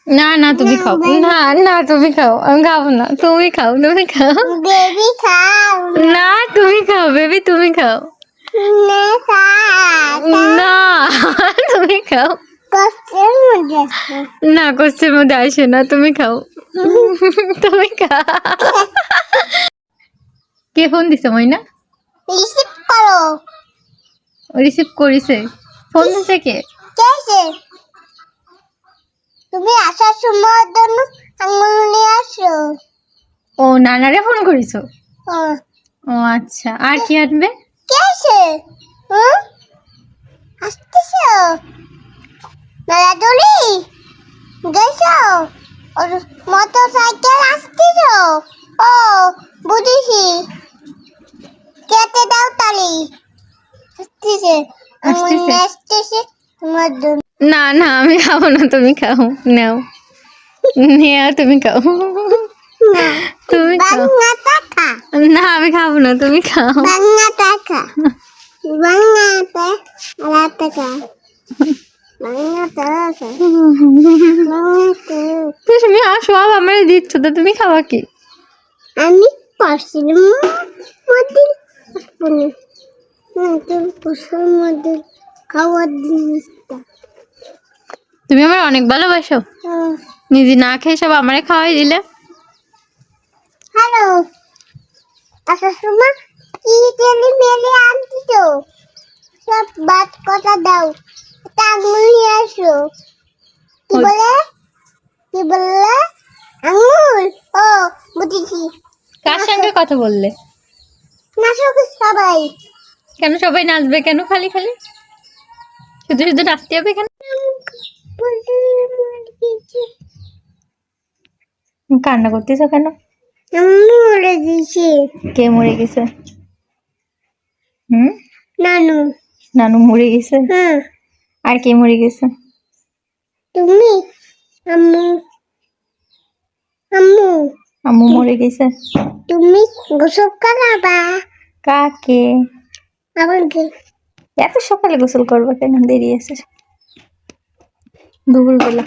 না না তুমি খাও, না না তুমি খাও, আমি খাবো না, তুমি খাও, তুমি খাও। বেবি খাও না তুমি খাও বেবি, তুমি খাও। না না তুমি খাও। কষ্টের মধ্যে আছে। না কষ্টের মধ্যে আসে না, তুমি খাও। তুমি খাও। কে ফোন দিছে ময়না? রিসিভ করো। রিসিভ করিছে? ফোন দিছে কে? কেসে তুমি আসার সময় জন্য আঙুল নিয়ে আসো। ও নানারে ফোন করিছো? ও ও আচ্ছা, আর কি আনবে? কেসে আসতেছো মেলাডুলি গেছো মোটর সাইকেল আসতেছো? ও বুঝেছি, কেটে দাও তালি। আসতেছে আঙুল নিয়ে আসতেছে তোমার জন্য। না না আমি খাবো না, তুমি খাও, নাও নেও, তুমি খাও, তুমি খাও। বাংলা টাকা না আমি খাবো না, তুমি খাও। বাংলা টাকা বাংলা টাকা বাংলা টাকা তুমি সব আমার দিচ্ছ তো, তুমি খাওয়া কি? আমি পারছিলাম মধ্যে আসবো তুমি পোষার মধ্যে খাওয়ার জিনিসটা। তুমি আমার অনেক ভালোবাসো, নিজে না খেয়ে সব আমারে খাওয়াই দিলে। হ্যালো আসার সময় কি তেলি মেলে আনছি তো, সব বাদ কথা দাও, একটা আঙুল নিয়ে আসো। কি বলে কি বললে? আঙুল? ও বুঝেছি। কার সঙ্গে কথা বললে? নাচো সবাই। কেন সবাই নাচবে কেন? খালি খালি শুধু শুধু নাচতে হবে কেন? কান্না করতেছো কেন? আমি মরে গেছি। কে মরে গেছে? নানু। নানু মরে গেছে? হ্যাঁ। আর কে মরে গেছে? তুমি। আম্মু। আম্মু। আম্মু মরে গেছে। তুমি গোসল করাবা? কাকে? আমাকে। এত সকালে গোসল করবা কেন? দেরি আছে দুপুরবেলা।